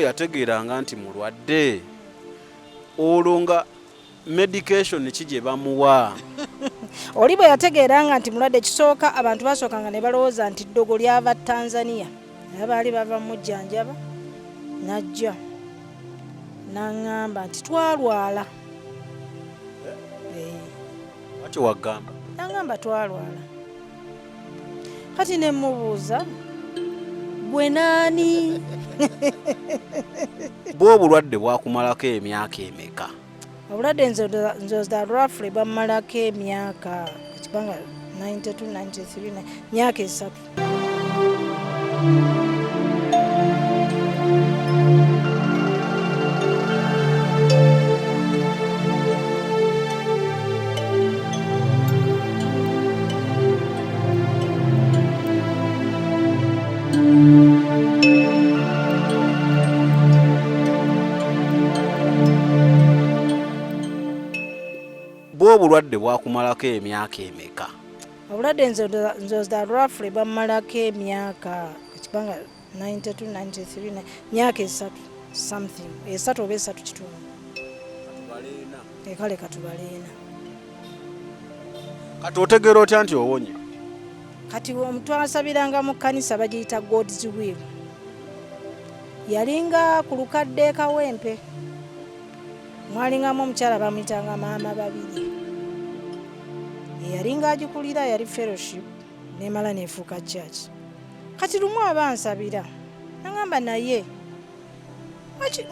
yategeeranga nti mulwadde olwo nga medication ki gye bamuwa? Oli bwe yategeeranga nti mulwadde, kisooka abantu basookanga ne balowooza nti ddogo lyava Tanzania naye baali bava mujjanjaba, najja n'aŋŋamba nti twalwala. Ati wagamba? N'aŋŋamba twalwala. Kati ne mubuuza gwe naani? Bwe obulwadde bwakumalako emyaka emeka? Obulwadde nzoza roughly bammalako emyaka ekibanga 92 93 myaka 3. Bwe obulwadde bwakumalako emyaka emeka? Obulwadde nzoza roughly bammalako emyaka ekibanga 92 93 myaka 3 something 3 oba 3 kitundu. Kale katubaleena. Kati otegeera otya nti owonye? Kati twasabiranga mu kkanisa bagiyita God's will. Yalinga ku lukadde kawempe. Mwalingamu omukyala bamuyitanga maama babiri. Yalinga agikulira yali fellowship nemala nefuuka church. Kati lumu abansabira nagamba naye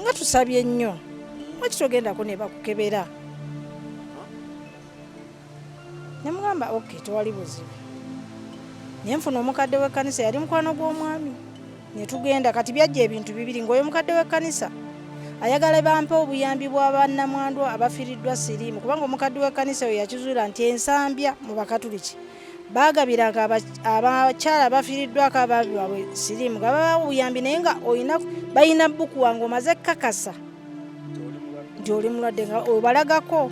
nga tusabye nnyo lwaki togendako ne bakukebera? Nemugamba okay, tewali buzibu. Nenfuna omukadde w'ekkanisa yali mukwano gw'omwami netugenda. Kati byajja ebintu bibiri, ng'oyo omukadde w'ekkanisa ayagala bampe obuyambi bwa bannamwandu abafiiriddwa Sirimu, kubanga omukadde w'ekkanisa oyo yakizuula nti ensambya mu bakatuliki baagabiranga abakyala abafiiriddwako abaabi baabwe Sirimu nga babawa obuyambi, naye nga balina bbuku wange omaze kakasa nti oli mulwadde nga obalagako.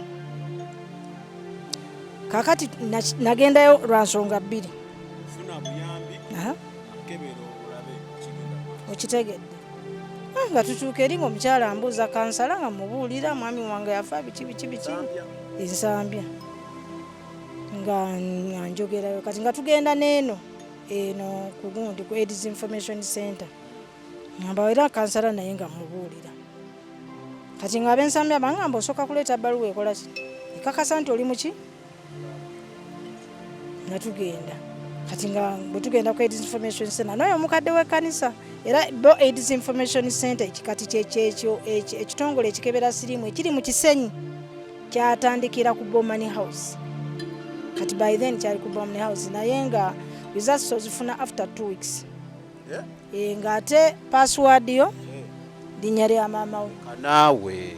Kakati nagendayo lwa nsonga bbiri. Okitegedde? Nga tutuuka eri ng'omukyala ambuuza kansala nga mubuulira mwami wange yafa biki ensambya nga njogerayo. Kati nga tugenda n'eno ku gundi ku AIDS Information Center ngamba era kansala naye nga mubuulira. Kati nga ab'ensambya bangamba osooka kuleeta bbaluwa ekola ki ekakasa nti oli muki. Nga tugenda. Kati nga bwe tugenda ku AIDS Information Center n'oyo omukadde w'ekkanisa era bo AIDS Information Center ekikati kyekyo ekitongole ekikebera Sirimu ekiri mu Kisenyi kyatandikira ku Bomani House. Kati by then kyali ku Bomani House naye nga results ozifuna after 2 weeks. Nga ate password yo linnya lya maama we. Kanaawe.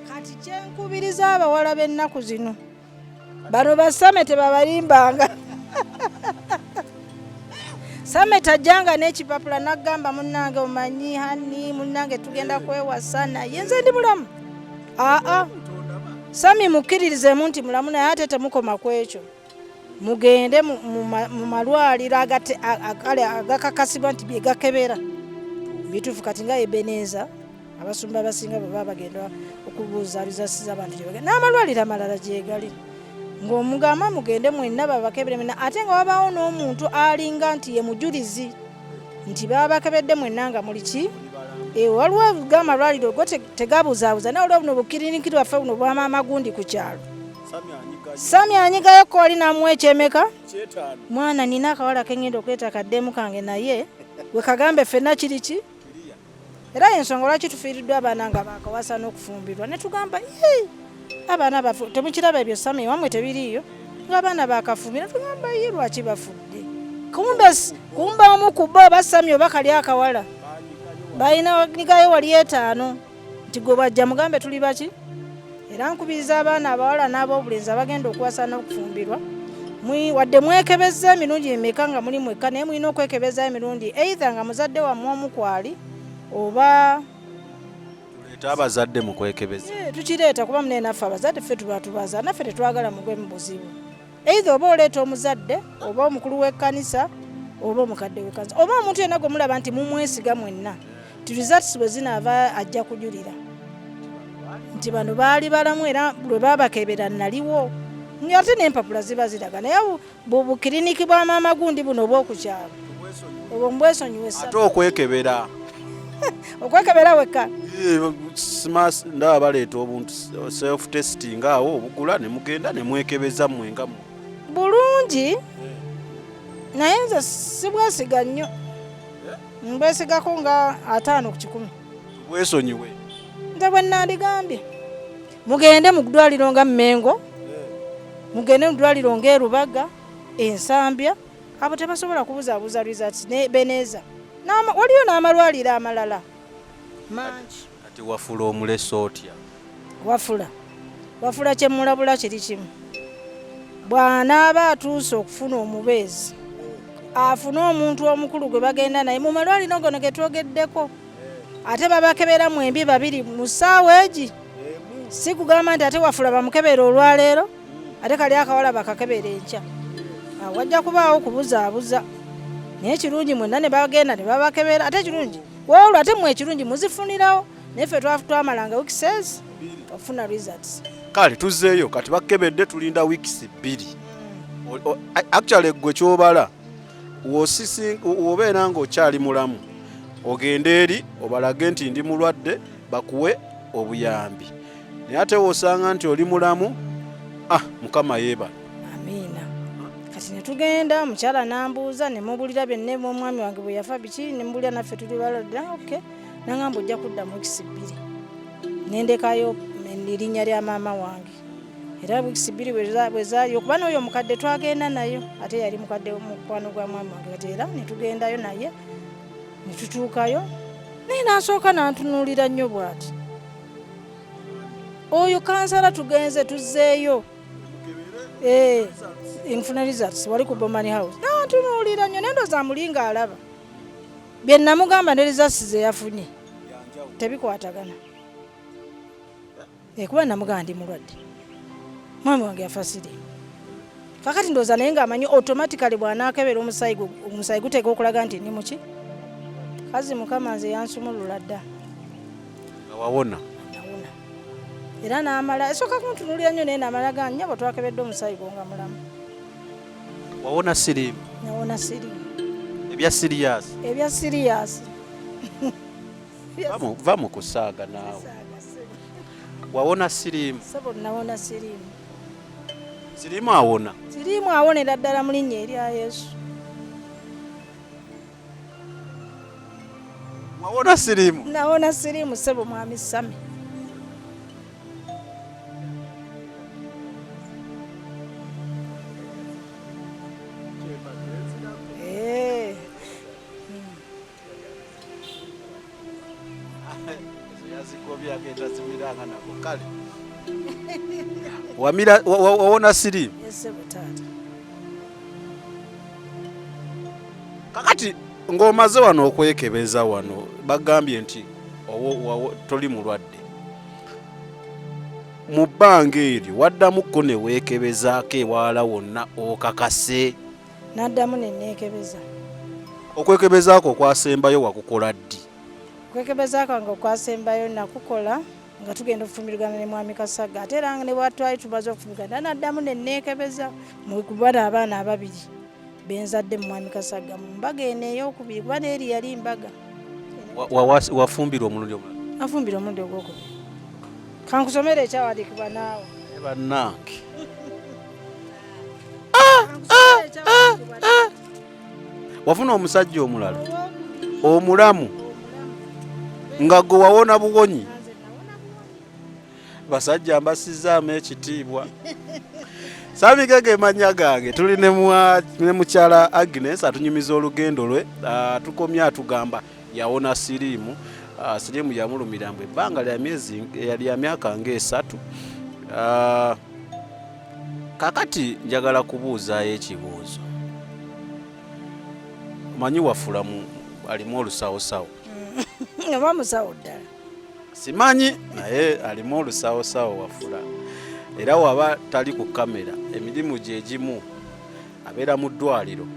Kati kyenkubiriza abawala b'ennaku zino bano basame tebabalimbanga. Same tajjanga n'ekipapula n'agamba munnange omanyi hani munnange tugenda kwewasa naye nze ndi mulamu. Sami mukkiririzemu nti mulamu naye ate temukoma ku ekyo. Mugende mu malwaliro agakakasibwa nti bye gakebera. Bituufu kati nga Ebeneza abasumba abasinga bwe bagenda okubuuzaabuuza abantu gye bagenda n'amalwaliro amalala gyegali. Ng'omugamba mugende mwenna babakebere mwenna, ate nga wabaawo n'omuntu alinga nti ye mujulizi nti baba bakebedde mwenna nga muli ki. Waliwo g'amalwaliro go tegabuzaabuza naye olwo buno bukiriniki bwaffe buno bwamaama gundi ku kyalo. Sami anyigayo ko ali namuwa ekyemeka mwana nina akawala kengenda okuleeta kaddemu kange naye we kagambe ffenna kiri ki. Era ensonga lwaki tufiiriddwa abaana nga bakawasa n'okufumbirwa ne tugamba abaana bafu temukiraba ebyo Sami wamwe tebiriiyo ng'abaana bakafumbira tugamba ye lwaki bafudde. Kumbe omu ku bo oba Sami oba kali akawala balina nigayo wali 5 nti gwe bajja mugambe tuli baki. Era nkubiriza abaana abawala n'ab'obulenzi abagenda okuwasa n'okufumbirwa wadde mwekebeza emirundi emeka nga muli mwekka naye mulina okwekebeza emirundi either nga muzadde wammwe omu kwali oba tuleeta abazadde mu kwekebeza. Tukireeta kuba munene naffe abazadde ffe tuba tubaza naffe tetwagala mugwe mu buzibu. Either oba oleeta omuzadde oba omukulu w'ekkanisa oba omukadde we kansa oba omuntu yenna gwe mulaba nti mumwesiga mwenna ti results bwe zinaava ajja kujulira nti bano baali balamu era lwe baabakebera naliwo ate n'empapula ziba ziraga naye bukiriniki bwa maama gundi buno oba okukyalo obwo mubwesonyiwe ate okwekebera okwekebera wekka ndaba baleeta obuntu self testing awo obugula ne mugenda ne mwekebeza mwenga bulungi naye nze sibwesiga nnyo mbwesigako nga 5 ku 100 bwesonyiwe nze bwe nandigambye mugende mu ddwaliro nga Mmengo mugende mu ddwaliro ng'Erubaga Ensambya abo tebasobola kubuzaabuza results ne Beneza waliyo n'amalwaliro amalala mangi ati wafula omuleso otya wafula kyemulabula kiri kimu bw'anaaba atuuse okufuna omubeezi afune omuntu omukulu gwe bagenda naye mu malwaliro gono ge twogeddeko ate babakeberamu embi 2 mu ssaawa egi si kugamba nti ate wafula bamukebera olwaleero ate kali akawala bakakebera enkya wajja kubaawo kubuzaabuza naye kirungi mwenna ne bagenda ne babakebera ate kirungi wawula ate mwe ekirungi muzifunirawo naye ffe twamalanga weeks 2 ofuna results kale tuzzeeyo kati bakebedde tulinda weeks 2 actually gwe kyobala wobeera nga okyali mulamu ogende eri obalage nti ndi mulwadde bakuwe obuyambi naye ate woosanga nti oli mulamu Mukama yeebala amiina kati ne tugenda mukyala nambuuza ne mubulira byenne omwami wange bwe yafa biki ne mbulira naffe tuli balwadde okay nangamba ojja kudda mu weeks 2 nendekayo erinnya lya maama wange era weeks 2 bwe zaali okuba n'oyo omukadde twagenda nayo ate yali mukadde mukwano gwa mwami wange kati era ne tugendayo naye ne tutuukayo naye n'asooka n'antunuulira nnyo bw'ati oyo kansala tugenze tuzzeeyo nfuna results wali ku Bomani House n'antunuulira nnyo nendoza mulinga alaba bye namugamba ne results ze yafunye tebikwatagana kuba namugamba ndi mulwadde mwami wange yafa Sirimu kakati ndoza naye ng'amanyi automatically bw'anaakebera omusayi guteeka okulaga nti ndi muki kazi Mukama nze yansumulula dda wawona era n'amala esooka kuntunuulira nnyo naye n'amala ganya bwe twakebedde omusayi gwo nga mulamu wawona Sirimu nawona Sirimu ebya sirias va mu kusaaga naawe wawona Sirimu sabo nawona Sirimu Sirimu awona Sirimu awonera ddala mu linnya erya Yesu wawona Sirimu nawona Sirimu sabo mwami Sami wawona Sirimu kakati ng'omaze wano okwekebeza wano bagambye nti toli mulwadde mu bbanga eryo waddamuko ne weekebezaako ewala wonna okakase n'addamu ne neekebeza okwekebezaako okwasembayo wakukola ddi okwekebezaako nga okwasembayo nakukola nga tugenda okufumbirigana ne mwami Kasaga ate era ne bwatwali tumaze okufumbirigana n'addamu ne neekebeza mu kubala abaana 2 benzadde mu mwami Kasaga mu mbaga eno ey'okubiri kuba n'eri yali mbaga wafumbira omulundi omulala afumbira omulundi ogwokubiri kankusomera ekyawandiikibwa naawe bannange wafuna omusajja omulala omulamu nga gwe wawona buwonyi basajja mbasizaamu ekitiibwa Samigege manya gange tuli ne Mukyala Agnes atunyumiza olugendo lwe tukomye atugamba yawona Sirimu Sirimu yamulumira mbwe ebbanga lya myezi yali ya myaka nga 3 kakati njagala kubuuzaayo ekibuuzo manyi wafula alimu olusawosawo oba musawo ddala simanyi naye alimu olusawosawo wafula era waba tali ku kamera emirimu gye gimu abeera mu ddwaliro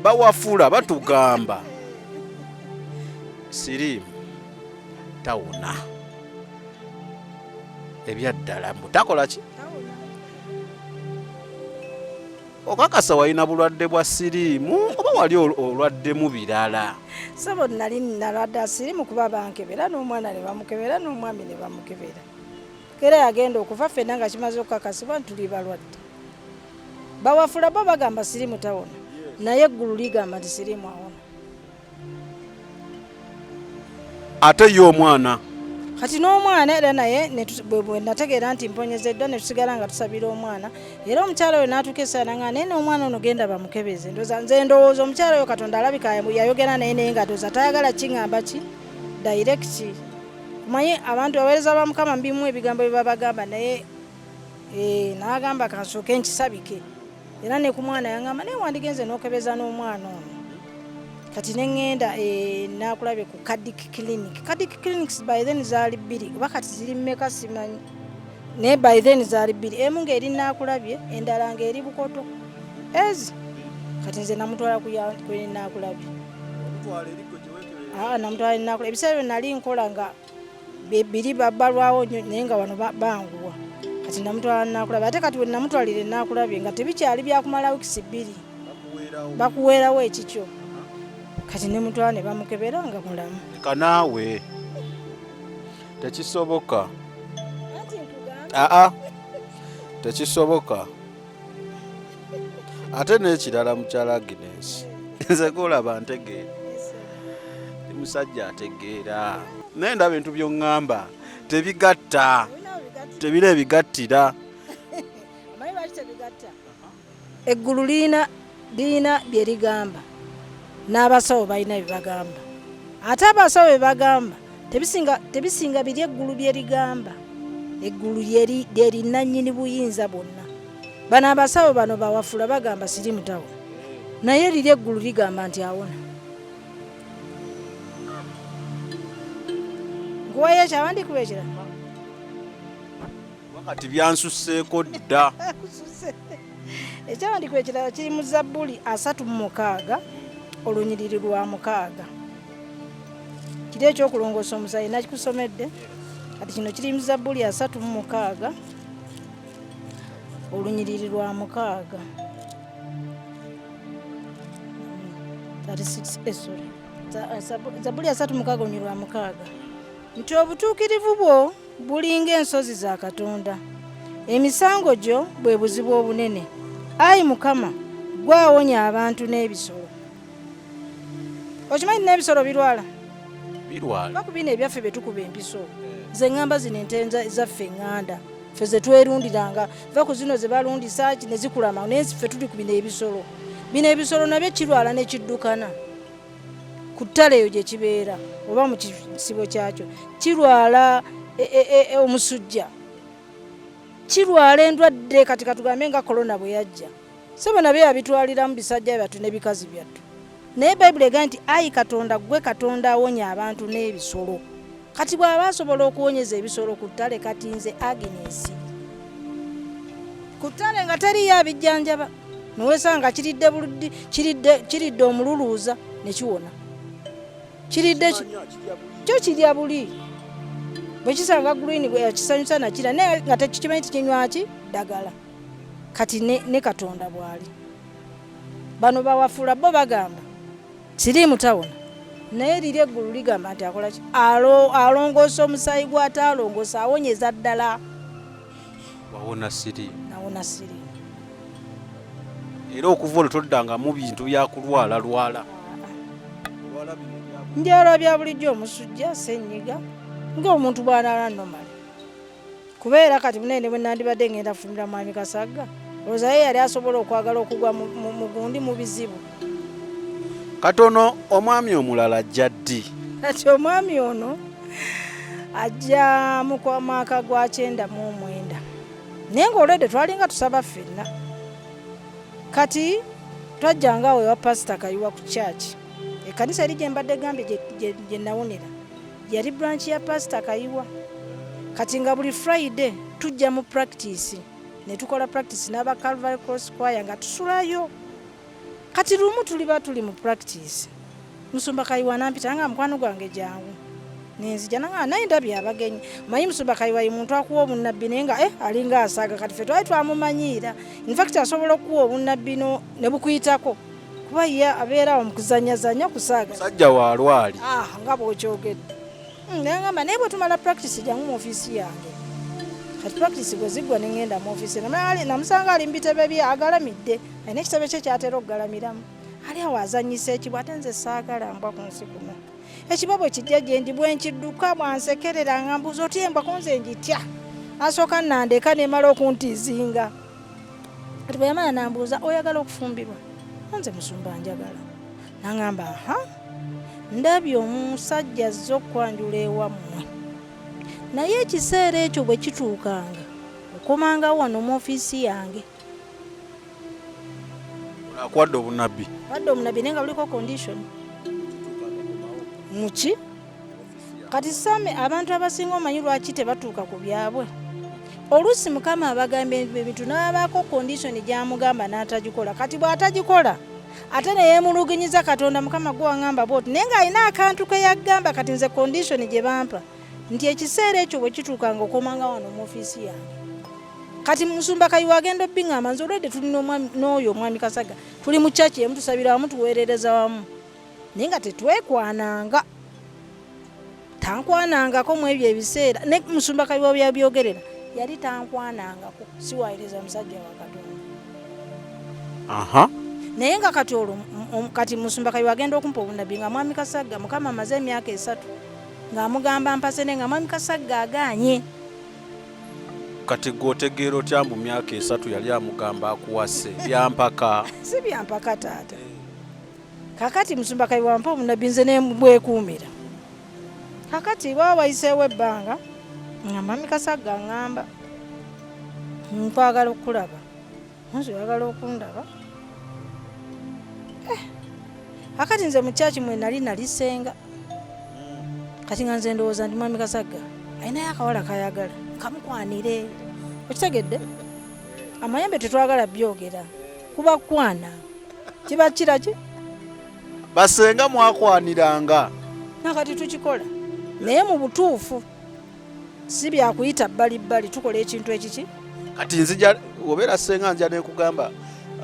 bawafula batugamba Sirimu tawona ebyaddala mbu takola ki okakasa walina bulwadde bwa Sirimu oba wali olwaddemu birala? Sabo nali nalwadde Sirimu kuba bankebera n'omwana ne bamukebera n'omwami ne bamukebera kera yagenda okufa ffenna nga kimaze okukakasibwa ntuli balwadde bawafula bo bagamba Sirimu tawona naye eggulu ligamba nti Sirimu awona. Ate ye omwana kati n'omwana era naye bwe nategeera nti mponyezeddwa ne tusigala nga tusabira omwana era omukyala oyo n'atukesana nga naye n'omwana ono genda bamukebeze nze ndowooza omukyala oyo Katonda alabika yayogera naye nga ndowooza tayagala kiŋŋamba ki direct. Kumanye abantu abaweereza ba Mukama mbimu ebigambo bye babagamba naye n'agamba kansooke nkisabike era ne ku mwana yangamba naye wandigenze n'okebeza n'omwana ono kati neŋŋenda nakulabye ku Cardiac Clinic. Cardiac Clinics by then zaali 2 oba kati ziri mmeka simanyi naye by then zaali 2 emu ng'eri nakulabye endala ng'eri Bukoto ezi kati nze namutwala kwe nakulabye namutwala nakulabye ebiseera byo nali nkola nga 2 babbalwawo naye nga wano banguwa kati namutwala nakulabye ate kati we namutwalire nakulabye nga tebikyali byakumala wiikisi 2 bakuweerawo ekikyo kati ne mutwala ne bamukebera nga mulamu. Leka naawe tekisoboka tekisoboka ate n'ekirala Mukyala Agnes nze kulaba ntegeera ndi musajja ategeera naye ndaba bintu by'oŋŋamba tebigatta tebira ebigattira eggulu liina bye ligamba n'abasawo balina bye bagamba ate abasawo bye bagamba tebisinga biri eggulu bye ligamba. Eggulu lye linnannyini buyinza bwonna. Bano abasawo bano bawafula bagamba Sirimu tawona naye liri eggulu ligamba nti awona. Nkuwayo ekyawandiikibwa ekirala wakati byansusseeko dda. Ekyawandiikibwa ekirala kiri mu Zabbuli 36 olunyiriri lwa 6 kiri ekyokulongoosa omusaayi nakikusomedde kati kino kiri mu Zabbuli 36 olunyiriri lwa 6 Zabbuli 36 olunyiriri lwa 6 nti obutuukirivu bwo bulinga ensozi za Katonda emisango gyo bwe buzibu obunene ayi Mukama gwawonya abantu n'ebisolo. Okimanyi n'ebisolo birwala bakubina ebyaffe betukuba empiso ze ŋŋamba zino ente zaffe eŋŋanda ffe ze twerundiranga va ku zino ze balundisa ne zikulama naye ffe tuli ku bino ebisolo. Bino ebisolo nabyo kirwala ne kiddukana ku ttale eyo gye kibeera oba mu kisibo kyakyo kirwala omusujja kirwala endwadde kati katugambe nga korona bwe yajja sebo nabyo yabitwaliramu bisajja byattu ne bikazi byattu naye Bayibuli egamba nti ayi Katonda gwe Katonda awonya abantu n'ebisolo. Kati bw'aba asobola okuwonyeza ebisolo ku ttale kati nze Agnes ku ttale nga teriyo abijjanjaba nowesanga kiridde omululuuza ne kiwona kiridde kyo kirya buli bwe kisanga green kisanyusa nakira naye nga tekikimanyi tikinywaki ddagala kati ne Katonda bw'ali. Bano bawafula bo bagamba Sirimu tawona naye liri eggulu ligamba nti akola ki alongoosa omusaayi gw'ate alongoosa awonyeza ddala wawona Sirimu nawona Sirimu era okuva olwo toddanga mu bintu byakulwala njala bya bulijjo omusujja senyiga ng'omuntu bw'anaala nomali kubeera kati munene bwe nandibadde ngenda kufumira mwami Kasagga olowooza ye yali asobola okwagala okugwa mu gundi mu bizibu. Katono omwami omulala ajja ddi? Kati omwami ono ajja mu mwaka gwa 99 naye ng'olwedde twalinga tusaba ffenna kati twajjanga awo ewa Pasita Kayiwa ku church ekkanisa eri gye mbadde gambe gye nawonera yali branch ya Pasita Kayiwa kati nga buli Friday tujja mu practice ne tukola practice n'aba Calvary Cross Choir nga tusulayo kati lumu tuli mu practice musumba kayiwa nampita nga mukwano gwange jangu nenzija nanga naye ndabye abagenyi manyi musumba kayiwa muntu akuwa obunnabbi naye nga alinga asaaga kati ffe twali twamumanyiira in fact asobola okuwa obunnabbi ne bukuyitako kuba ye abeerawo mu kuzanyazanya kusaaga sajja waalwali nga bw'okyogedde nengamba naye bwe tumala practice jangu mu ofiisi yange kati practice bwe ziggwa ne ngenda mu ofiisi namusanga ali mu bitebe bye agalamidde alina ekitebe kye kyatera okugalamiramu ali awo azanyisa ekibwa ate nze saagala mbwa ku nsi kuno ekibwa bwe kijja gye ndi bwe nkidduka bwansekerera nga mbuuza oti embwa kunze njitya asooka nandeka nemala okuntiizinga kati bwe yamala nambuuza oyagala okufumbirwa nze musumba njagala nangamba ndabye omusajja azze okwanjula ewammwe naye ekiseera ekyo bwe kituukanga okomanga wano mu ofiisi yange akwadde obunnabbi naye nga buliko condition muki kati same abantu abasinga omanyi lwaki tebatuuka ku byabwe oluusi mukama abagamba ebintu n'abaako condition gyamugamba n'atagikola kati bw'atagikola ate neyeemulugunyiza katonda mukama gwe wangamba bwoti naye ng'alina akantu ke yagamba kati nze condition gye bampa nti ekiseera ekyo bwe kituukanga okomanga wano mu ofiisi yange kati musumba kayiwa agenda obbingamba nze olwedde tuli n'oyo omwami Kasaga tuli mu kyaki emu tusabira wamu tuweerereza wamu naye nga tetwekwananga tankwanangako mu ebyo ebiseera ne musumba kayiwa byabyogerera yali tankwanangako siwaayiriza musajja wa Katonda naye nga kati olwo kati musumba kayiwa agenda okumpa obunnabbi nga mwami Kasaga mukama amaze emyaka 3 ng'amugamba mpase ne nga mwami Kasaga agaanye kati gwotegeera otya mu myaka 3 yali amugamba akuwase byampaka si byampaka taata kakati musumba kayiwa mpa obunnabbi nze ne bwekuumira kakati bwaba wayiseewo ebbanga nga mwami Kasaga ngamba nkwagala okulaba nze oyagala okundaba kakati nze mu kyaki mwe nalisenga kati nga nze ndowooza ndi mwami Kasaga ayinayo akawala kayagala kamukwanire okitegedde amayembe tetwagala byogera kuba kwana kiba kiraki basenga mwakwaniranga nakati tukikola naye mu butuufu si byakuyita bbalibbali tukola ekintu ekiki kati nzija obeera senga nja nekugamba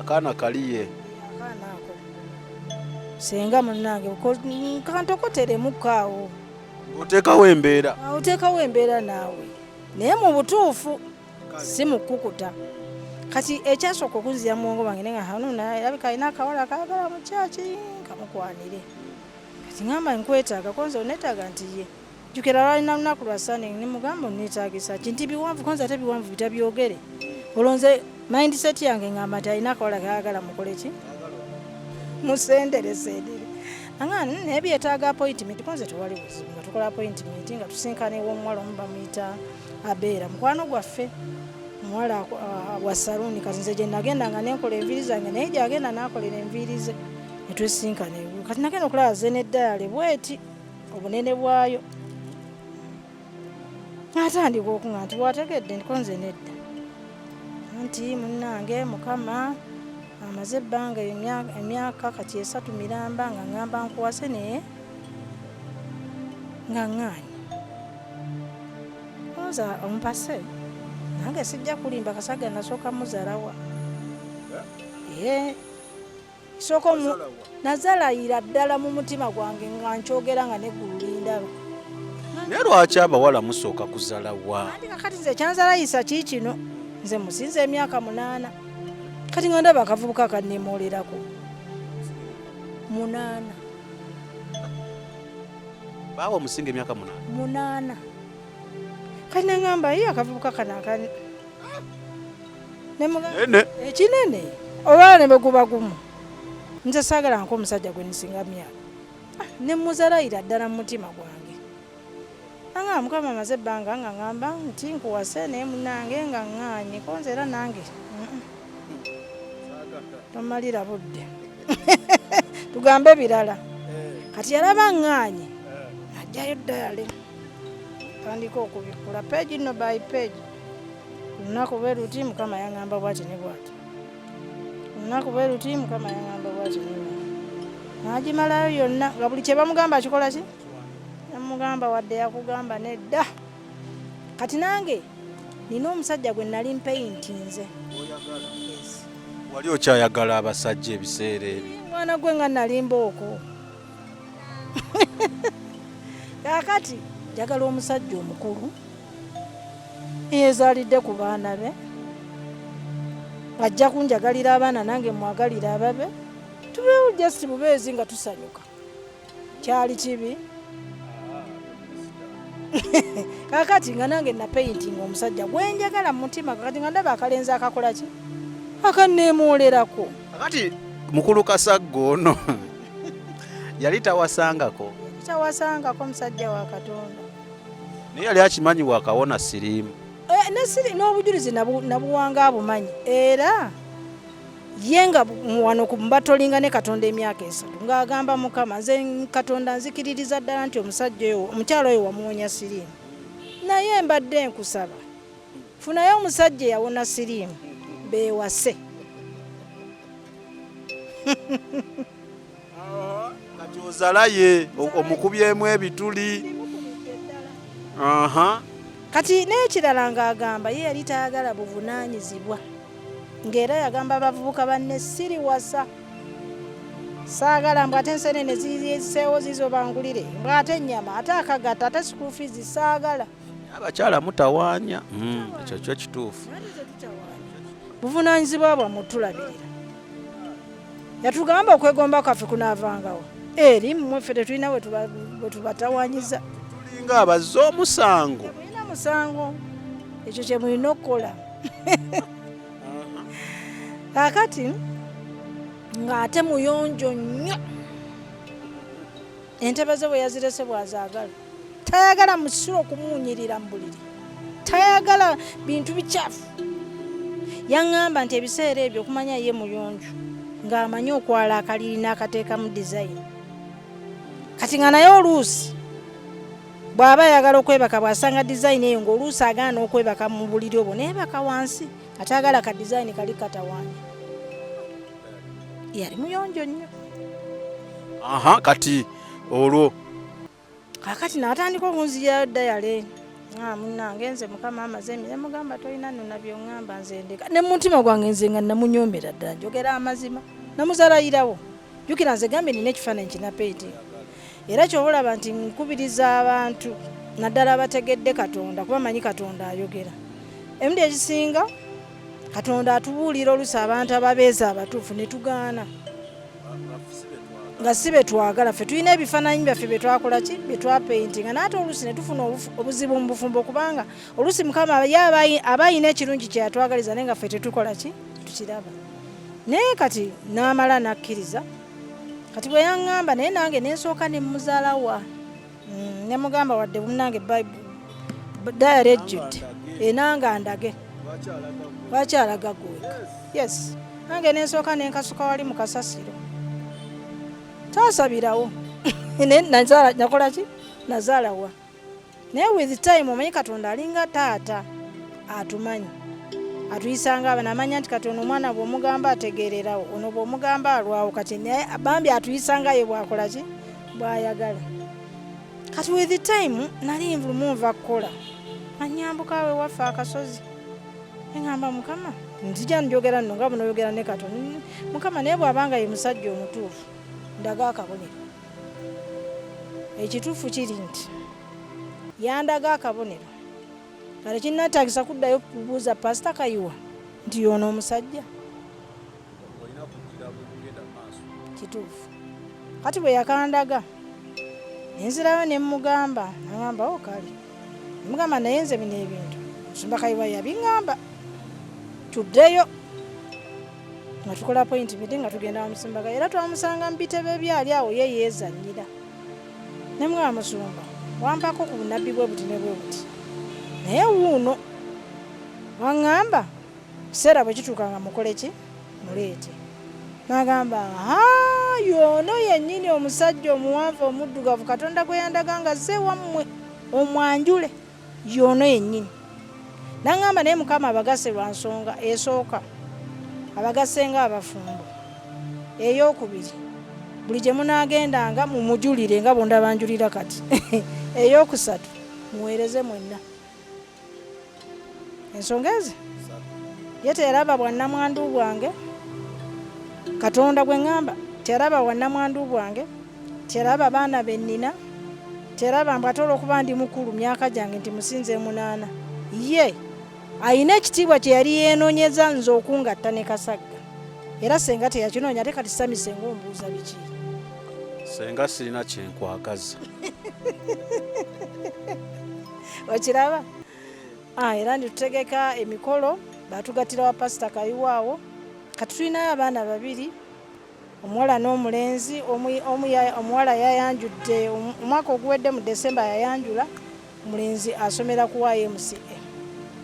akaana kaliye akaana ako senga munnange kantokoteremukaawo oteekawo embeera oteekawo embeera naawe naye mu butuufu si mukukuta kati ekyasooka okunzira mu bwongo bwange nenga alabika alina akawala akayagala mu kyaki kamukwanire kati ngamba nkwetaaga konze onetaaga nti ye jjukira lwalina lunaku lwa Sunday nimugamba onneetaagisa ki nti biwanvu konze ate biwanvu bitabyogere olonze mindset yange ngamba nti alina akawala kayagala mukole ki musenderesedere anga naye byetaaga appointment konze tewali buzibu nga tukola appointment nga tusinkana ew'omuwala omu bamuyita abeera mukwano gwaffe muwala wa saluuni kati nze gye nagenda nga nenkola enviiri zange naye gyagenda n'akolera enviiri ze ne twesinkana egulu kati nagenda okulaba ze n'eddayale bweti obunene bwayo atandika okunga nti bwategedde ndikonze nedda nti munnange mukama amaze ebbanga emyaka kati 3 miramba nga ngamba nkuwase naye nga ŋŋaanyi oza ompase nange sijja kulimba Kasaga nasooka muzalawa sooka nazalayira ddala mu mutima gwange nga nkyogera nga neggulu lindaba naye lwaki abawala musooka kuzalawa andi kakati nze kyanzalayisa kiikino nze musinza emyaka 8 kati nga ndaba akavubuka kanneemoolerako 8 baawe omusinga emyaka 8 kati nengamba ye akavubuka kano ekinene olwala ne beguba gumu nze saagala nko omusajja gwe nisinga myaka nemuzalayira ddala mu mutima gwange anga mukama amaze ebbanga nga ngamba nti nkuwase naye munnange nga ŋŋaanyi konze era nange tomalira budde tugambe birala kati yalaba ŋŋaanyi ajjayo ddayale tandika okubikula peegi nno by peegi lunaku bwe luti mukama yaŋŋamba bwati ne bwati Nnaku bwe luti Mukama yangamba bw'ati n'agimalayo yonna nga buli kye bamugamba akikola ki? Namugamba wadde yakugamba nedda. Kati nange nina omusajja gwe nali mpeyinti nze. Yes. Wali okyayagala abasajja ebiseera ebyo? Mwana gwe nga nali mbooko. Kaakati njagala omusajja omukulu eyeezaalidde ku baana be, ajja kunjagalira abaana nange mwagalira ababe, tubeewo just bubeezi nga tusanyuka. Kyali kibi? Kaakati nga nange napeyintinga omusajja gwe njagala mu mutima, kakati nga ndaba akalenzi akakola ki? Akanneemwolerako. Kakati mukulu Kasaggo ono yali tawasangako? Tawasangako musajja wa Katonda. Naye yali akimanyi wakawona Sirimu. N'obujulizi nabuwanga abumanyi. Era ye nga wano mbatolinga ne Katonda emyaka 3 ng'agamba Mukama nze Katonda nzikiririza ddala nti omukyala oyo wamuwonya Sirimu. Naye mbadde nkusaba funayo omusajja yawona Sirimu beewase. Kati ozalaye omukubyemu ebituli. Kati n'ekirala ng'agamba ye yali tayagala buvunaanyizibwa, ng'era yagamba abavubuka banne siri wasa, saagala mbw ate ensenene ziseewo zizo bangulire, mbw ate ennyama, ate akagatta, ate school fees saagala. Abakyala mutawaanya. Ekyo kyo kituufu. Buvunaanyizibwa bwammwe tulabirira. Yatugamba okwegomba kwaffe kunaavangawo. Eri mmwe ffe tetulina bwe tubatawaanyiza. Tulinga abazze omusango. Mulina musango. Ekyo kye mulina okukola. Kaakati ng'ate muyonjo nnyo. Entebe ze bwe yazirese bw'azaagala. Tayagala musiro okumuwunyirira mu buliri. Tayagala bintu bikyafu. Yaŋŋamba nti ebiseera ebyo okumanya ye muyonjo ng'amanyi okwala akaliri n'akateekamu design. Kati nga naye oluusi bw'aba ayagala okwebaka bw'asanga design eyo ng'oluusi agaana okwebaka mu buliri obwo neebaka wansi ate agala ka design kali katawaanya. Yali muyonjo nnyo. Kati olwo kaakati n'atandika okunzijjayo ddayale. Munnange nze Mukama amaze emirimu mugamba tolina nonna by'oŋŋamba nze ndeka. Ne mu mutima gwange nze nga namunyoomera ddala njogera amazima. Namuzalayirawo. Jjukira nze gambe nina ekifaananyi kinapeyintinga. Era ky'olaba nti nkubiriza abantu naddala abategedde Katonda kuba manyi Katonda ayogera. Emirundi egisinga Katonda atubuulira oluusi abantu ababeeza abatuufu ne tugaana. Nga si be twagala ffe tulina ebifaananyi byaffe bye twakola ki bye twapeyintinga n'ate oluusi ne tufuna obuzibu mu bufumbo kubanga oluusi Mukama aba ayina ekirungi kye yatwagaliza naye nga ffe tetukola ki tukiraba. Naye kati n'amala n'akkiriza. Kati bwe yaŋŋamba naye nange ne nsooka ne muzaalawa. Ne mugamba wadde munnange dayali ejjudde nange andage. Lwaki alaga gweka? Yes. Nange ne nsooka ne nkasuka wali mu kasasiro. Taasabirawo. Nakola ki? Nazaalawa. Naye with time omanyi Katonda alinga taata atumanyi. Atuyisanga abana amanya nti Katonda omwana bw'omugamba ategeererawo, ono bw'omugamba alwawo. Kati naye bambi atuyisanga ye bw'akola ki? Bw'ayagala. Kati with time nali nva kukola. Anyambuka we waffe akasozi. Engamba Mukama nzija njogera nno nga buno oyogera ne Katonda. Mukama naye bw'abanga ye musajja omutuufu ndaga akabonero. Ekituufu kiri nti yandaga akabonero. Kale kinnatagisa kuddayo kubuuza Pastor Kayiwa nti yono omusajja. Kituufu. Kati bwe yakandaga nenzirayo ne mugamba nagamba kale. Mugamba naye nze bino ebintu Musumba Kayiwa yabiŋŋamba. Tuddeyo nga tukola point meeting nga tugenda Musumba Kayiwa era twamusanga mu bitebe byali awo ye yeezannyira. Ne mugamba Musumba wampako ku bunabbi bwe buti ne bwe buti. Naye wuuno waŋŋamba kiseera bwe kituuka nga mukole ki muleete. N'agamba y'ono yennyini omusajja omuwanvu omuddugavu Katonda gwe yandaga nga azze wammwe omwanjule y'ono yennyini. N'aŋŋamba naye Mukama abagase lwa nsonga esooka abagasenga abafumbo. Eyokubiri buli gye munaagendanga mumujulire nga bonda banjulira kati. Eyokusatu muweereze mwenna. Ensonga ezi ye teraba bwannamwandu bwange, Katonda gwe ŋŋamba teraba bwannamwandu bwange, teraba baana bennina, teraba mbu ate olw'okuba ndi mukulu myaka gyange nti musinze 8. Ye ayina ekitiibwa kye yali yeenoonyeza nze okungatta ne Kasagga. Era senga teyakinoonya ate kati Sami senga ombuuza biki? Senga sirina kyenkwagaza. Okiraba? Era nditutegeka emikolo batugatira wa Pasita Kayiwaawo. Kati tulinayo abaana 2, omuwala n'omulenzi. Omuwala yayanjudde omwaka oguwedde mu Desemba yayanjula, omulenzi asomera ku YMCA.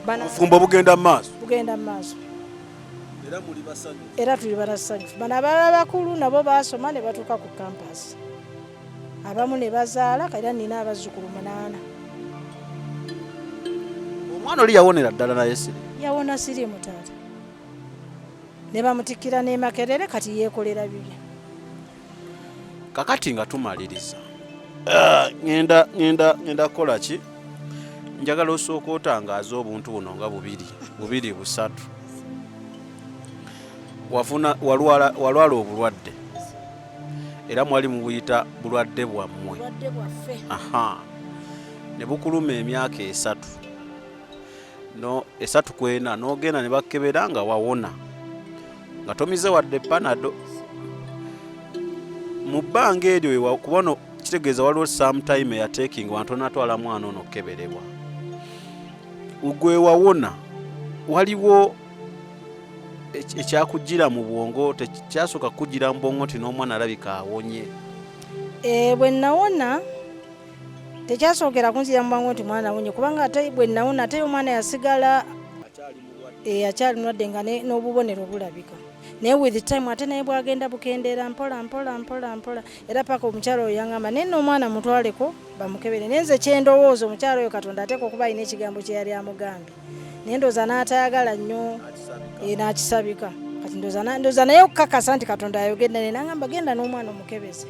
Obufumbo bugenda mu maaso. Bugenda mu maaso. Era muli basanyufu. Era tuli basanyufu. Bano abalala bakulu nabo baasoma ne batuuka ku kampasi. Abamu ne bazaala, era nina abazzukulu 8. Omwana oli yawonera ddala naye Sirimu? Yawona Sirimu taata. Ne bamutikkira ne Makerere kati yeekolera bibye. Kakati nga tumaliriza. Ngenda kukola ki? Njagala osooka otangaaza obuntu buno nga 2 3. Walwala obulwadde. Era mwali mubuyita bulwadde bwammwe. Bulwadde bwaffe. Ne bukuluma emyaka 3. No 3 kwena n'ogenda ne bakkebera nga wawona. Nga tomize wadde panado. Mu bbanga eryo kubona kitegeeza waliwo sometime eyateekinga wantu natwala mwana ono okkeberebwa. Gwe wawona waliwo ekyakugira mu bwongo, tekyasooka kugira mu bwongo nti n'omwana alabika awonye? Bwe nawona tekyasookera kunzira mu bwongo nti mwana awonye, kubanga ate bwe nawona ate omwana yasigala akyali mulwadde nga n'obubonero bulabika. Naye with time ate naye bwagenda bukendeera mpola. Era paka omukyala oyo yaŋŋamba naye n'omwana mutwaleko bamukebere. Naye nze kyendowooza omukyala oyo Katonda ateeka okuba alina ekigambo kye yali amugambye. Naye ndowooza n'atayagala nnyo n'akisabika. Kati ndowooza naye okukakasa nti Katonda ayogedde naye n'aŋŋamba genda n'omwana omukebeze.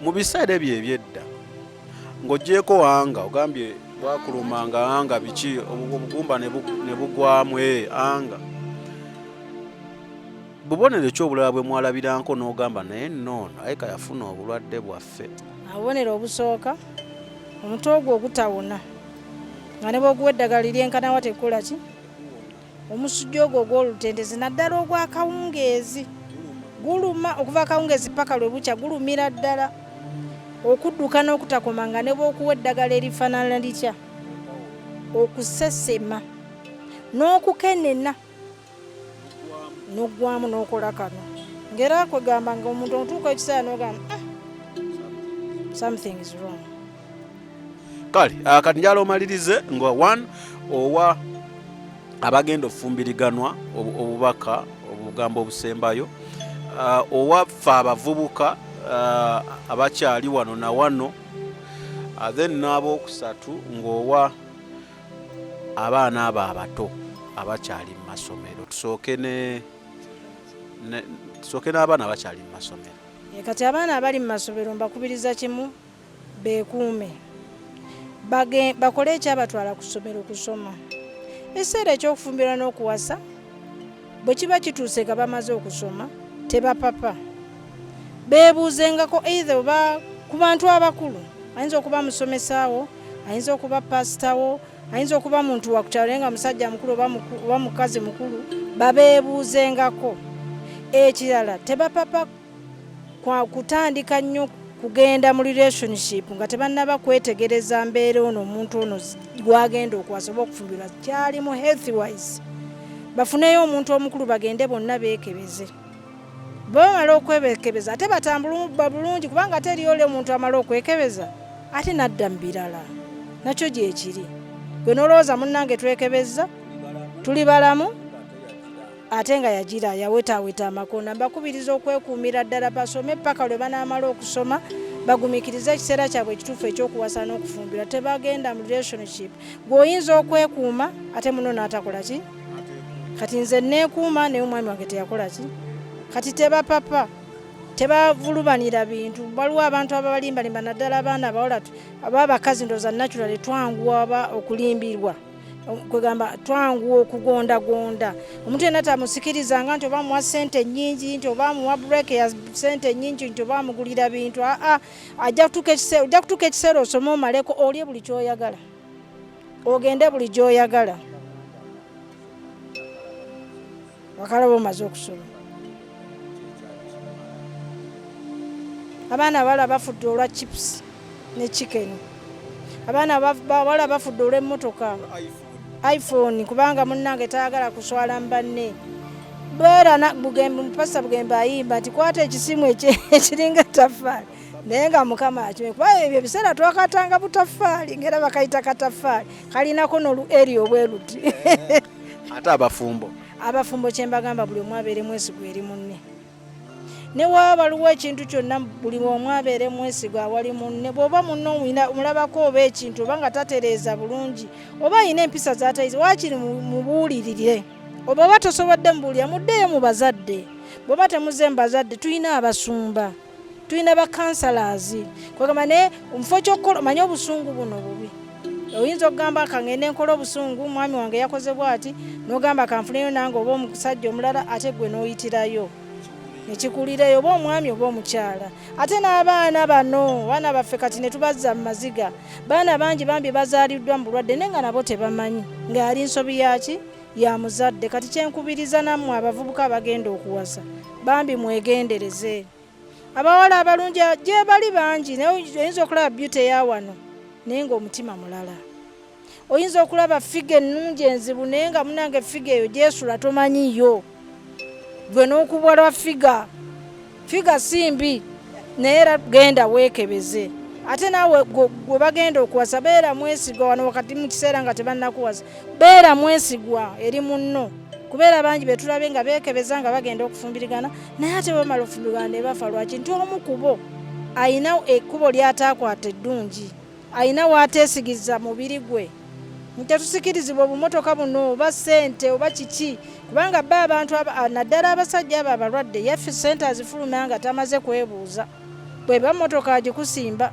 Mu biseera ebyo ebyedda ng'oggyeko wanga ogambye bwakulumanga anga biki obugumba ne bugwamu anga. Bubonero ki obulala bwe mwalabiranko n'ogamba naye nno ayika yafuna obulwadde bwaffe? Obubonero obusooka omutwe ogwo ogutawona nga ne bw'oguwa eddagala lyenkanawa tekola ki? Omusujja ogwo ogw'olutendezi naddala ogw'akawungeezi guluma, okuva akawungeezi paka lwe bukya gulumira ddala. Okudduka n'okutakoma nga ne bw'okuwa eddagala erifaanana litya? Okusesema n'okukenena n'oggwamu n'okola kano. Ngera kwegamba nga omuntu otuuka ekiseera n'ogamba something is wrong. Kale kati njala omalirize nga 1 owa abagenda ofumbiriganwa obubaka obugambo obusembayo, owaffe abavubuka abakyali wano na wano, then n'abookusatu ng'owa abaana abo abato abakyali mu masomero. Tusooke n'abaana abakyali mu masomero. Kati abaana abali mu masomero mbakubiriza kimu beekuume, bakole ekyabatwala ku ssomero kusoma. Ekiseera ekyokufumbira n'okuwasa bwe kiba kituuse nga bamaze okusoma tebapapa, beebuuzengako either oba ku bantu abakulu. Ayinza okuba musomesaawo, ayinza okuba pasitawo, ayinza okuba muntu wakukyalo nga musajja mukulu oba mukazi mukulu, babeebuuzengako. Ekirala tebapapa kwa kutandika nnyo kugenda mu relationship nga tebannaba kwetegereza mbeera ono omuntu ono gwagenda okuwasa oba okufumbirwa kyali mu health wise. Bafuneyo omuntu omukulu bagende bonna beekebeze. Bamala okwebekebeza ate batambula bulungi, kubanga teriyo oli omuntu amala okwekebeza ate nadda mu birala. Nakyo gyekiri. Gwe n'olowooza munnange twekebezza tuli balamu ate nga yagira yawetaaweta amakonda. Mbakubiriza okwekuumira ddala basome paka lwe banaamala okusoma, bagumikirize ekiseera kyabwe ekituufu ekyokuwasa n'okufumbira. Tebagenda mu relationship gw'oyinza okwekuuma ate muno n'atakola ki? kati nze neekuuma naye omwami wange teyakola ki kati tebapapa tebavulubanira bintu waliwo abantu ababalimbalimba naddala abaana abawala ababakazi ndoza naturally twanguwa okulimbirwa kwegamba twanguwa okugondagonda omuntu yenna tamusikirizanga nti oba muwa ssente nnyingi nti oba muwa bureke ya ssente nnyingi nti oba mugulira bintu ajja kutuuka ekiseera osome omaleko olye buli kyoyagala ogende buli gy'oyagala wakalaba omaze okusoma. Abaana abawala bafudde olwa chips ne chicken. Abaana abawala bafudde olw'emmotoka iPhone kubanga munnange tayagala kuswala mbanne. Bwera mupasa bugembe ayimba nti kwata ekisimu ekiringa taffaali naye nga Mukama akime kuba ebyo ebiseera twakatanga butaffaali ngera bakayita kataffaali kalinako n'eri obweruti. Ate abafumbo kye mbagamba buli omu abeere mwesigwa eri munne. Ne waba waliwo ekintu kyonna buli omu abeere mwesigwa awali munne. Bw'oba munne omulabako oba ekintu oba nga tatereeza bulungi oba ayina empisa z'atayize waakiri mubuulirire. Oba tosobodde mubuulira muddeyo mu bazadde. Bw'oba temuzze mu bazadde tulina abasumba tulina bakansalazi kwegamba ne omufo kyokkola manye obusungu buno bubi. Oyinza okugamba kangende nkola obusungu mwami wange yakoze bw'ati n'ogamba kanfuneyo nange oba omusajja omulala ate gwe n'oyitirayo nekikulireyo oba omwami oba omukyala. Ate n'abaana bano baana baffe kati ne tubazza mu maziga baana bangi bambi bazaaliddwa mu bulwadde naye nga nabo tebamanyi ng'ali nsobi yaki ya muzadde. Kati kyenkubiriza nammwe abavubuka abagenda okuwasa bambi mwegendereze. Abawala abalungi gye bali bangi naye oyinza okulaba beauty ya wano naye ng'omutima mulala. Oyinza okulaba figa ennungi enzibu naye nga munange figa eyo gyesula tomanyiyo. Gwe n'okubwala figa simbi naye era genda weekebeze. Ate naawe gwe bagenda okuwasa beera mwesigwa wano wakati mu kiseera nga tebannakuwasa beera mwesigwa eri munno kubeera bangi betulabe nga beekebeza nga bagenda okufumbirigana naye ate bamala okufumbirigana ne bafa lwaki nti omu kubo ayina ekkubo ly'ataakwata eddungi ayina waateesigizza mubiri gwe. Tetusikirizibwa obumotoka buno oba ssente oba kiki kubanga bba abantu naddala abasajja abo abalwadde yaffe ssente azifuluma nga tamaze kwebuuza. Bweba motoka agikusimba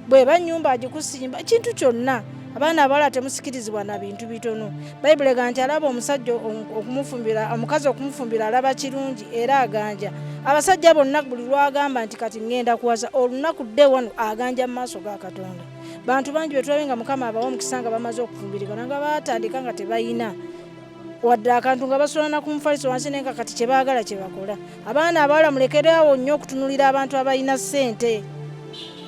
bweba nnyumba agikusimba ekintu kyonna. Abaana abawala temusikirizibwa na bintu bitono. Bayibuli egamba nti alaba omusajja okumufumbira omukazi okumufumbira alaba kirungi era aganja. Abasajja bonna buli lwagamba nti kati ngenda kuwasa olunaku dde wano aganja mu maaso ga Katonda. Bantu bangi betulabe nga Mukama abawa omukisa nga bamaze okufumbirigana nga batandika nga tebayina wadde akantu nga basulana ku mufaliso wansi naye nga kati kye baagala kye bakola. Abaana abawala mulekeraawo nnyo okutunulira abantu abalina ssente.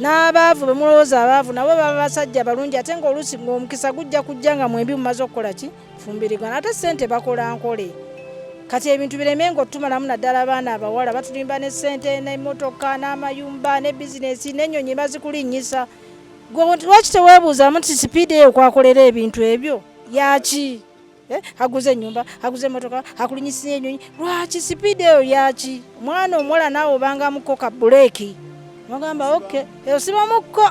N'abaavu be mulowooza abaavu nabo baba basajja balungi ate ng'oluusi ng'omukisa gujja kujja nga mwembi mumaze okukola ki fumbirigana ate ssente bakola nkole. Kati ebintu bireme ng'otumalamu naddala abaana abawala batulimba ne ssente n'emmotoka n'amayumba ne bizinesi n'ennyonyi bazikulinnyisa. Lwaki teweebuuzaamu nti sipiidi eyo kwakolera ebintu ebyo yaki? Aguze ennyumba aguze emmotoka akulinyisiza ennyonyi lwaki sipiidi eyo yaki? Mwana omuwala naawe obanga mukko ka buleeki n'ogamba oke eyo sibamukko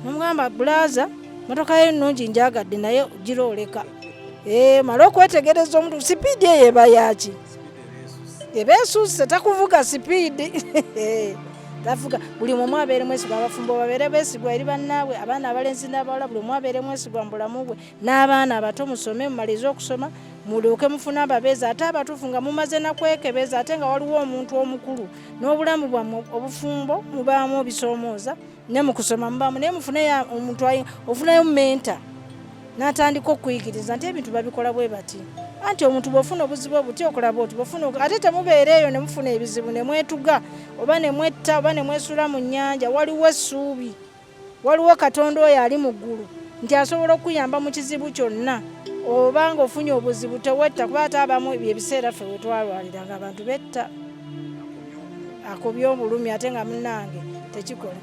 n'omugamba bulaaza mmotoka yo nnungi njagadde naye girooleka. Mala okwetegereza omuntu sipiidi eyo eba yaki? Eba esuuse takuvuga sipiidi. Tafuga buli omu abeere mwesigwa abafumbo babeere beesigwa eri bannaabwe abaana abalenzi n'abawala buli omu abeere mwesigwa mu bulamu bwe n'abaana abato musome mumalize okusoma mulyoke mufune ababeezi ate abatuufu nga mumaze nakwekebeza ate nga waliwo omuntu omukulu n'obulamu bwammwe obufumbo mubaamu obisoomooza ne mu kusoma mubaamu naye mufuneyo omuntu ofunayo menta n'atandika okuyigiriza nti ebintu babikola bwe bati anti omuntu bw'ofuna obuzibu obuti okulaba oti ate temubeera eyo ne mufuna ebizibu ne mwetuga oba ne mwetta oba ne mwesula mu nnyanja waliwo essuubi waliwo Katonda oyo ali mu ggulu nti asobola okuyamba mu kizibu kyonna oba ng'ofunye obuzibu tewetta kuba ate abamu ebyo ebiseera ffe we twalwalira nga abantu betta akobya obulumi ate nga munnange tekikola.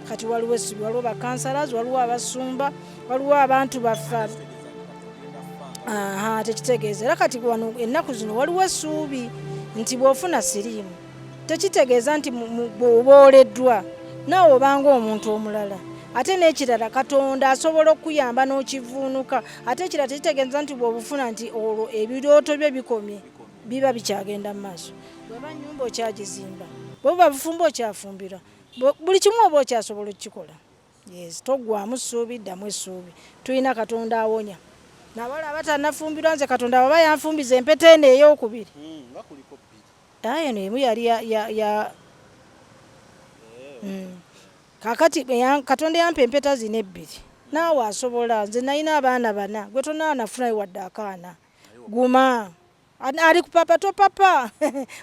Kati waliwo essuubi waliwo bakansalazi waliwo abasumba waliwo abantu baffe tekitegeeza era kati wano ennaku zino waliwo essuubi nti bw'ofuna siriimu tekitegeeza nti bw'obooleddwa naawe obanga omuntu omulala ate n'ekirala Katonda asobola okuyamba n'okivuunuka ate ekirala tekitegeeza nti bw'obufuna nti olwo ebirooto bye bikomye biba bikyagenda mu maaso bweba nnyumba okyagizimba bweba bufumba okyafumbirwa buli kimu oba okyasobola okukikola yes toggwamu ssuubi ddamu essuubi tulina Katonda awonya nabala abatanafumbirwa nze Katonda baba yanfumbiza empeta eno ey'okubiri eno emu yali kakati Katonda yampa empeta zino ebbiri naawe asobola nze nalina abaana bana gwe tonaanafunayo wadde akaana guma ali ku papa to papa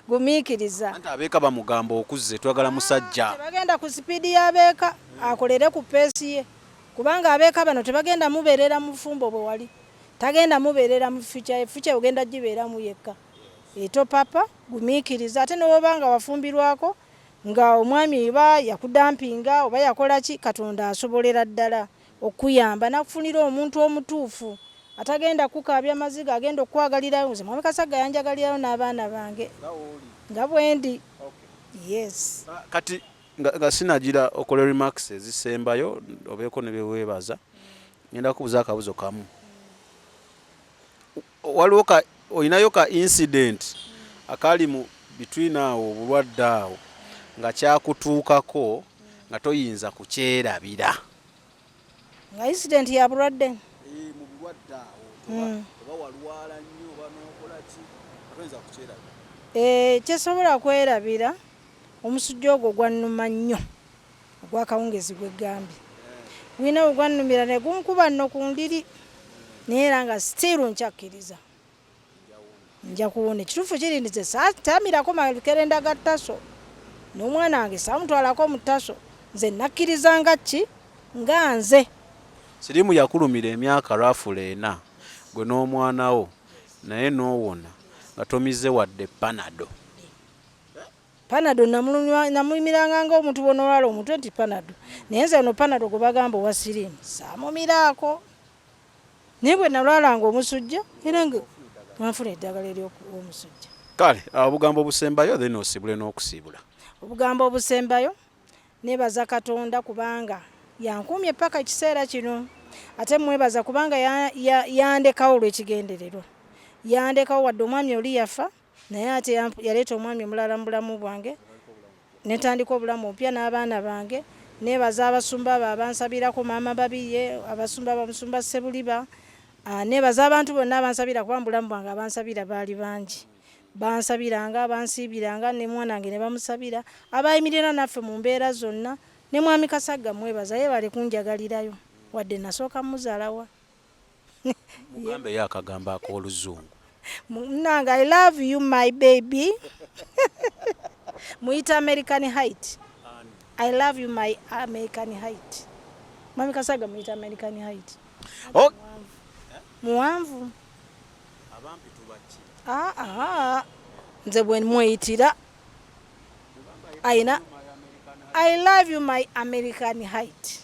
gumiikiriza anti abeeka bamugamba okuzze twagala musajja tebagenda ku sipiidi y'abeeka akolere ku peesi ye kubanga abeeka bano tebagenda mubeerera mu fumbo bwe wali tagenda mubeerera mu fuca ogenda gibeeramu yekka eto papa gumiikiriza ate newobanga wafumbirwako nga omwami oba yakudampinga oba yakola ki Katonda asobolera ddala okuyamba nakufunira omuntu omutuufu atagenda kukabya maziga agenda okwagalirayo nze mwami Kasaga yanjagalirayo n'abaana bange nga bwendi yes kati nga sinagira okola remarks ezisembayo obeeko ne beweebaza ngenda kubuza akabuzo kamu waliwo olinayo ka incident akali mu between awo obulwadde awo nga kyakutuukako nga toyinza kukyerabira nga incident ya bulwadde mu bulwadde awo oba walwala nnyo oba n'okola ki toyinza kukyerabira kyesobola kwerabira omusujja ogwo gwannuma nnyo ogwakawungezi gw'eggambye gwina ogwannumira ne gunkuba nno ku ndiri naye era nga still nkyakkiriza nja kuwona ekituufu kiri nti saamirako makerenda ga ttaso n'omwana wange saamutwalako mu ttaso nze nakkiriza nga ki nga nze Sirimu yakulumira emyaka rafula 4 gwe n'omwana wo naye n'owona nga tomize wadde panado namumiranga ng'omuntu bonolwala omutwe nti panado naye nze no panado gwe bagamba owa Sirimu saamumiraako naye bwe nalwalanga omusujja era nga nfuna eddagala ery'omusujja kale obugambo obusembayo then osibule n'okusiibula obugambo obusembayo nebaza Katonda kubanga yankuumye paka ekiseera kino ate mwebaza kubanga yandekawo olw'ekigendererwa yandekawo wadde omwami oli yafa naye ate yaleeta omwami omulala mu bulamu bwange netandika obulamu opya n'abaana bange nebaza abasumba abo abansabirako maama babiye abasumba bamusumba Sebuliba nebaza abantu bonna abansabira kuba mu bulamu bwange abansabira baali bangi bansabiranga bansiibiranga ne mwana wange ne bamusabira abayimirira naffe mu mbeera zonna ne mwami Kasaga mwebaza yebale kunjagalirayo wadde nasooka muzaalawa mugambe yakagamba ak'oluzungu nanga I love you my baby muyita American height I love you my American height mwami Kasaga muyita American height muwanvu abampi tubaki nze bwe mweyitira ayina I love you my American height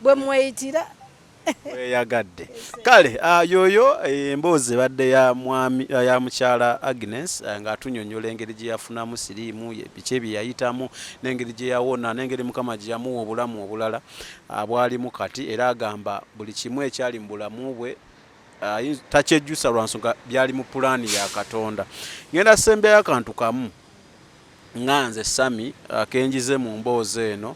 bwe mweyitira weyagadde kale yoyo emboozi badde ya mukyala Agnes nga atunyonyola engeri gye yafunamu Sirimu biki bye yayitamu n'engeri gye yawona n'engeri Mukama gye yamuwa obulamu obulala bwalimu kati era agamba buli kimu ekyali mu bulamu bwe takyejjusa lwa nsonga byali mu pulaani ya Katonda. Ngenda sembyayo akantu kamu nga nze Sami kenjize mu mboozi eno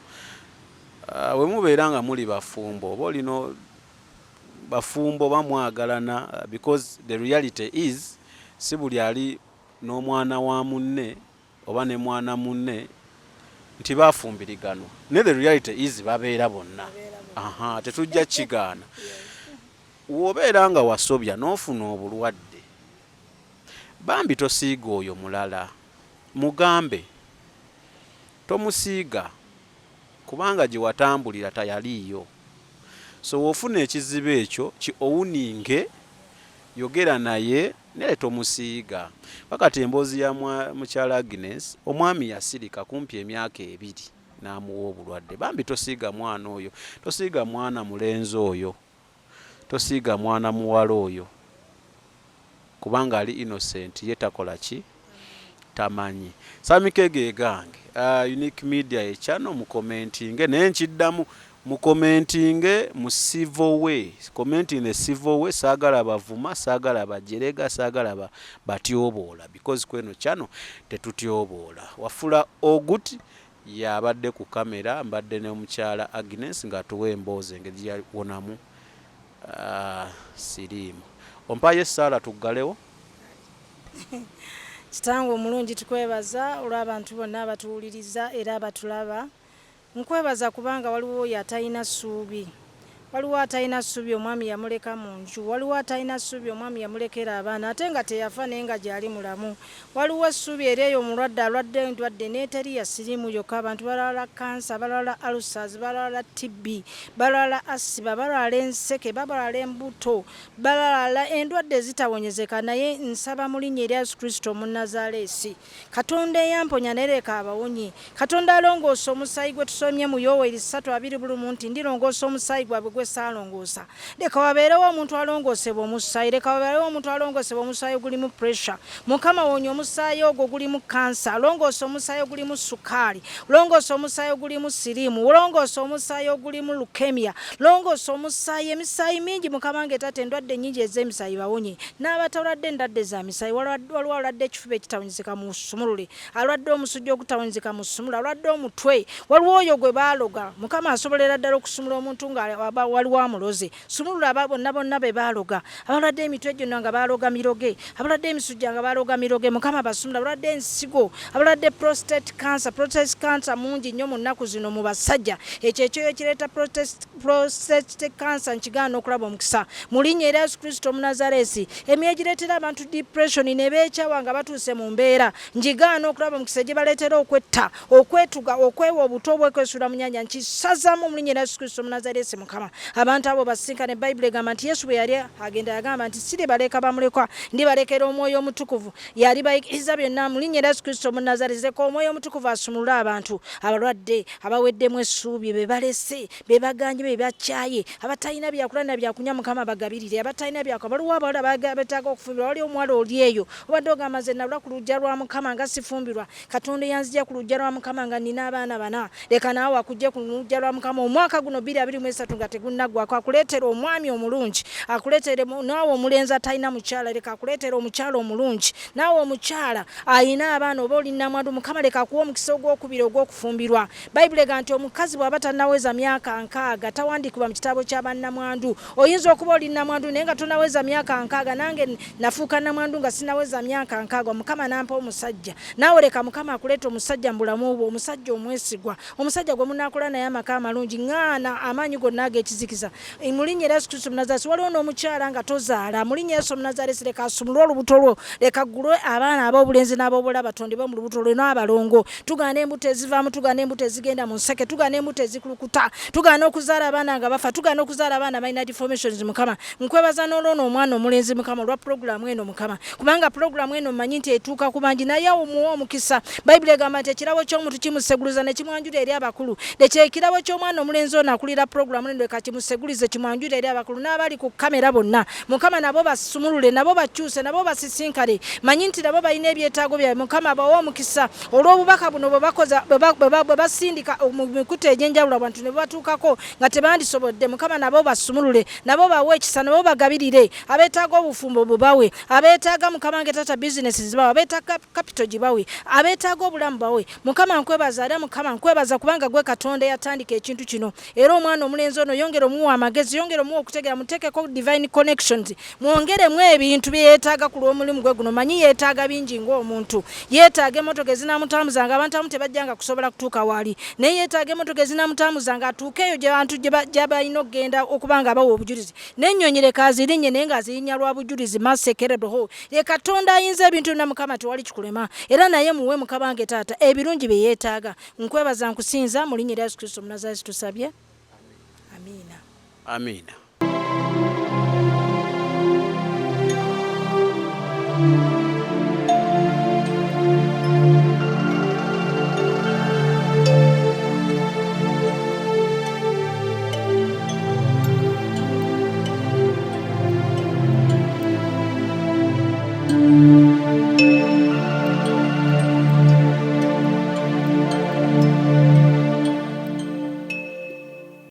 bwe mubeera nga muli bafumbo oba olino bafumbo bamwagalana because the reality is si buli ali n'omwana wa munne oba ne mwana munne nti bafumbiriganwa ne the reality is babeera bonna tetujja kigaana wobeera nga wasobya n'ofuna obulwadde bambi tosiiga oyo mulala mugambe tomusiiga kubanga gye watambulira tayaliiyo so ofuna ekizibu ekyo owuninge yogera naye naye tomusiiga wakati emboozi ya mukyala Agnes omwami yasirika kumpi emyaka 2 n'amuwa obulwadde bambi tosiiga mwana oyo tosiiga mwana mulenzi oyo tosiiga mwana muwala oyo kubanga ali innocent ye takola ki tamanyi. Samikege gange Unique Media echano mu commenting naye nkiddamu mu commenting mu civil way, commenting the civil way, saagala bavuma, saagala bajerega, saagala batyoboola, because kweno chano tetutyoboola. Wafula Oguti yabadde ku kamera, mbadde ne Omukyala Agnes nga tuwe emboozi engeri yawonamu Sirimu. Ompaye Sala tuggalewo. Kitange omulungi tukwebaza olw'abantu bonna abatuwuliriza era abatulaba. Nkwebaza kubanga waliwo yatalina ssuubi. Waliwo atalina ssuubi omwami yamuleka mu nju. Waliwo atalina ssuubi omwami yamulekera abaana ate nga teyafa naye nga gyali mulamu. Waliwo essuubi eri eyo omulwadde alwadde endwadde n'eteri ya Sirimu yokka. Abantu balwala kansa, balwala ulcers, balwala TB, balwala asiba, balwala enseke, balwala embuto, balwala endwadde zitawonyezeka. Naye nsaba mu linnya erya Yesu Kristo Omunnazaaleesi, Katonda eyamponya nereka abawonye, Katonda alongoosa omusaayi gwe tusomye mu Yoweeri 3:20 nti ndirongoosa omusaayi gwabwe salongoosa. Leka wabeerewo omuntu alongoosebwa omusaayi, leka wabeerewo omuntu alongoosebwa omusaayi gulimu pressure. Mukama wonya omusaayi ogwo gulimu kansa, longoosa omusaayi ogulimu sukaali, longoosa omusaayi ogulimu sirimu, longoosa omusaayi ogulimu leukemia, longoosa omusaayi, emisaayi mingi Mukama ng'etaata endwadde nnyingi ez'emisaayi bawonye. N'abatalwadde endwadde za misaayi, waliwo alwadde ekifuba ekitawonyezeka mu sumulule, alwadde omusujja ogutawonyezeka mu sumulule, alwadde omutwe, waliwo oyo gwe baaloga. Mukama asobolera ddala okusumula omuntu nga waliwo amuloze. Sumulula aba bonna be baaloga. Abalwadde emitwe gyonna nga baaloga miroge, abalwadde emisujja nga baaloga miroge, Mukama basumula. Abalwadde ensigo, abalwadde prostate cancer mungi nnyo mu nnaku zino mu basajja. Ekyo ekireeta prostate cancer nkigaana okulaba omukisa. Mu linnya erya Yesu Kristo Omunnazaaleesi, emyoyo egireetera abantu depression ne beekyawa nga batuuse mu mbeera, ngigaana okulaba omukisa egibaleetera okwetta, okwetuga, okwewa obuto obwekwesuula mu nnyanja, nkisazaamu mu linnya erya Yesu Kristo Omunnazaaleesi. Mukama abantu abo basinkane. Bayibuli egamba nti Yesu bwe yali agenda yagamba nti siribaleka bamulekwa, ndibalekera Omwoyo Omutukuvu. Yali bayigiriza byonna mu linnya erya Yesu Kristo Omunnazaaleesi. Omwoyo Omutukuvu asumulule abantu abalwadde abaweddemu essuubi, be balese, be baganye, be bakyaye, abatalina byakulya na byakunywa Mukama bagabirire, abatalina byakunywa. Waliwo abawala betaaga okufumbirwa, wali omuwala oli eyo obadde ogamba nze nabula ku luggya lwa Mukama nga sifumbirwa, Katonda yanzija ku luggya lwa Mukama nga nina abaana bana, leka naawe akujje ku luggya lwa Mukama omwaka guno 2023 nga tegunnaggwako, akuleetera omwami omulungi, akuleetere naawe omulenzi atalina mukyala, leka akuleetera omukyala omulungi. Naawe omukyala ayina abaana oba oli nnamwandu, Mukama leka akuwa omukisa ogwokubiri ogw'okufumbirwa. Bayibuli egamba nti omukazi bw'aba tannaweza myaka 6 tawandiikibwa mu kitabo ky'abannamwandu. Oyinza okuba oli nnamwandu naye nga tonaweza myaka 6. Nange nafuuka nnamwandu nga sinaweza myaka 6, Mukama nampa omusajja. Naawe leka Mukama akuleeta omusajja mu bulamu bwo, omusajja omwesigwa, omusajja gwe munaakola naye amaka amalungi, ŋŋaana amaanyi gonna ag'ekizikiza. Mu linnya erya Yesu Kristo Omunnazaaleesi, waliwo n'omukyala nga tozaala, mu linnya Yesu Omunnazaaleesi leka asumulwe olubuto lwo, leka aggulwe abaana ab'obulenzi n'ab'obuwala batondebwe mu lubuto lwo n'abalongo. Tugaana embuto ezivaamu, tugaana embuto ezigenda mu nseke, tugaana embuto ezikulukuta, tugaana okuzaala abaana nga bafa, tugaana okuzaala abaana balina deformations. Mukama nkwebaza n'olwono omwana omulenzi Mukama olwa puroguramu eno Mukama, kubanga puroguramu eno mmanyi nti etuuka ku bangi naye omuwa omukisa. Bayibuli egamba nti ekirabo ky'omuntu kimuseguliza ne kimwanjula eri abakulu. Lekyo ekirabo ky'omwana omulenzi ono akulira puroguramu eno leka kimusegulize kimwanjula eri abakulu n'abali ku kamera bonna. Mukama nabo basumulule, nabo bakyuse, nabo basisinkale. Manyi nti nabo balina ebyetaago byabwe. Mukama bawa omukisa olw'obubaka buno bwe basindika mu mikutu egy'enjawulo abantu ne batuukako nga tebandisobodde. Mukama nabo basumulule, nabo bawe ekisa, nabo bagabirire. Abeetaaga obufumbo bubawe, abeetaaga Mukama ng'etaata bizinesi zibawe, abeetaaga kapito gibawe, abeetaaga obulamu bawe. Mukama nkwebaza, era Mukama nkwebaza kubanga gwe Katonda yatandika ekintu kino. Era omwana omulenzi ono yongera omuwa amagezi, yongera omuwa okutegera, muteekeko divine connections, mwongeremu ebintu bye yeetaaga ku lw'omulimu gwe guno. Manyi yeetaaga bingi ng'omuntu, yeetaaga emmotoka ezinaamutambuzanga abantu abamu tebajjanga kusobola kutuuka waali, naye yeetaaga emmotoka ezinaamutambuzanga atuuke eyo gy'abantu gye balina okugenda okuba nga bawa obujulizi. N'ennyonyi leka azirinnye naye ng'azirinya lwa bujulizi masekeredoho. Ye Katonda ayinza ebintu byonna Mukama tewali kikulema, era naye muwe Mukama ng'etaata ebirungi bye yeetaaga. Nkwebaza nkusinza mu linnya erya Yesu Kristo Omunnazaaleesi tusabye. Amiina. Amiina.